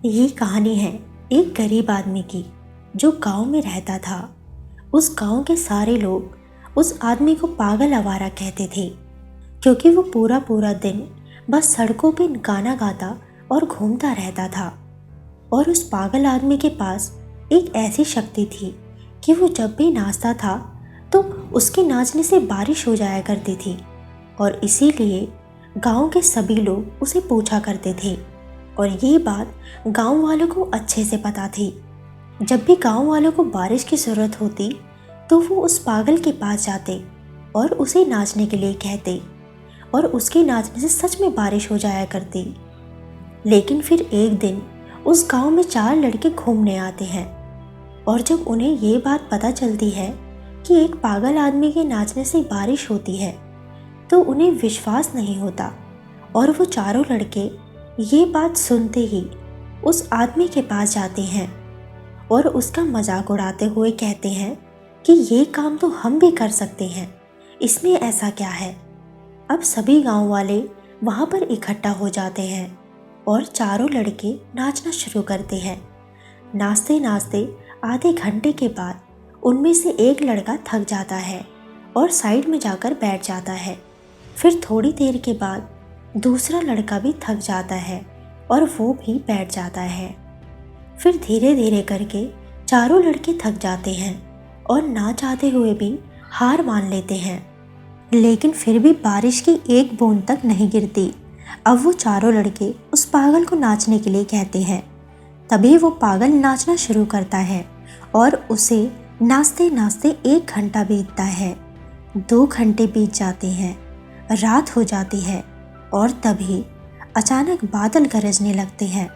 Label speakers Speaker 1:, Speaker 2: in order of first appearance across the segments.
Speaker 1: ये कहानी है एक गरीब आदमी की जो गांव में रहता था। उस गांव के सारे लोग उस आदमी को पागल आवारा कहते थे, क्योंकि वो पूरा पूरा दिन बस सड़कों पे गाना गाता और घूमता रहता था। और उस पागल आदमी के पास एक ऐसी शक्ति थी कि वो जब भी नाचता था तो उसके नाचने से बारिश हो जाया करती थी, और इसीलिए गांव के सभी लोग उसे पूछा करते थे। और ये बात गांव वालों को अच्छे से पता थी। जब भी गांव वालों को बारिश की ज़रूरत होती तो वो उस पागल के पास जाते और उसे नाचने के लिए कहते, और उसके नाचने से सच में बारिश हो जाया करती। लेकिन फिर एक दिन उस गांव में 4 लड़के घूमने आते हैं, और जब उन्हें ये बात पता चलती है कि एक पागल आदमी के नाचने से बारिश होती है तो उन्हें विश्वास नहीं होता। और वो चारों लड़के ये बात सुनते ही उस आदमी के पास जाते हैं और उसका मजाक उड़ाते हुए कहते हैं कि ये काम तो हम भी कर सकते हैं, इसमें ऐसा क्या है। अब सभी गांव वाले वहाँ पर इकट्ठा हो जाते हैं और चारों लड़के नाचना शुरू करते हैं। नाचते नाचते आधे घंटे के बाद उनमें से एक लड़का थक जाता है और साइड में जाकर बैठ जाता है। फिर थोड़ी देर के बाद दूसरा लड़का भी थक जाता है और वो भी बैठ जाता है। फिर धीरे धीरे करके चारों लड़के थक जाते हैं और ना चाहते हुए भी हार मान लेते हैं। लेकिन फिर भी बारिश की एक बूंद तक नहीं गिरती। अब वो चारों लड़के उस पागल को नाचने के लिए कहते हैं। तभी वो पागल नाचना शुरू करता है और उसे नाचते नाचते 1 घंटा बीतता है, 2 घंटे बीत जाते हैं, रात हो जाती है, और तभी अचानक बादल गरजने लगते हैं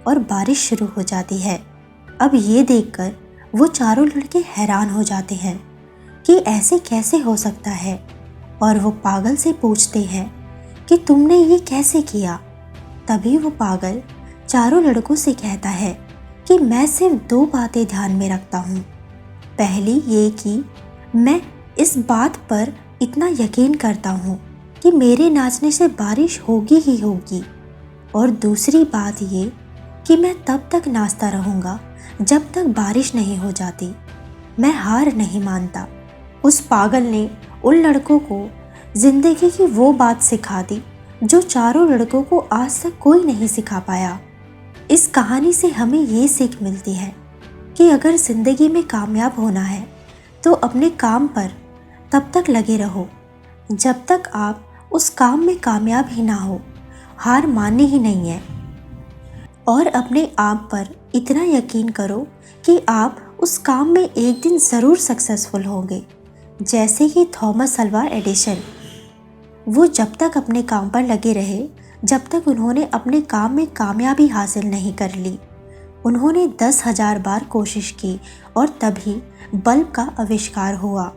Speaker 1: और बारिश शुरू हो जाती है। अब ये देखकर वो चारों लड़के हैरान हो जाते हैं कि ऐसे कैसे हो सकता है, और वो पागल से पूछते हैं कि तुमने ये कैसे किया। तभी वो पागल चारों लड़कों से कहता है कि मैं सिर्फ 2 बातें ध्यान में रखता हूँ। पहली ये कि मैं इस बात पर इतना यकीन करता हूँ कि मेरे नाचने से बारिश होगी ही होगी, और दूसरी बात ये कि मैं तब तक नाचता रहूँगा जब तक बारिश नहीं हो जाती। मैं हार नहीं मानता। उस पागल ने उन लड़कों को ज़िंदगी की वो बात सिखा दी जो चारों लड़कों को आज तक कोई नहीं सिखा पाया। इस कहानी से हमें ये सीख मिलती है कि अगर ज़िंदगी में कामयाब होना है तो अपने काम पर तब तक लगे रहो जब तक आप उस काम में कामयाब ही ना हो। हार माननी ही नहीं है, और अपने आप पर इतना यकीन करो कि आप उस काम में एक दिन ज़रूर सक्सेसफुल होंगे। जैसे ही थॉमस अल्वा एडिसन, वो जब तक अपने काम पर लगे रहे जब तक उन्होंने अपने काम में कामयाबी हासिल नहीं कर ली। उन्होंने 10,000 बार कोशिश की और तभी बल्ब का आविष्कार हुआ।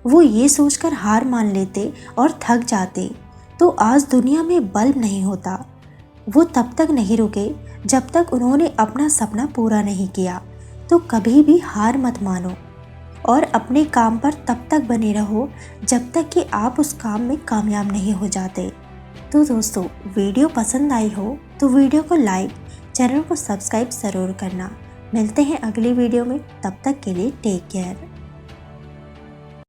Speaker 1: वो ये सोचकर हार मान लेते और थक जाते तो आज दुनिया में बल्ब नहीं होता। वो तब तक नहीं रुके जब तक उन्होंने अपना सपना पूरा नहीं किया। तो कभी भी हार मत मानो और अपने काम पर तब तक बने रहो जब तक कि आप उस काम में कामयाब नहीं हो जाते। तो दोस्तों, वीडियो पसंद आई हो तो वीडियो को लाइक, चैनल को सब्सक्राइब ज़रूर करना। मिलते हैं अगली वीडियो में, तब तक के लिए टेक केयर।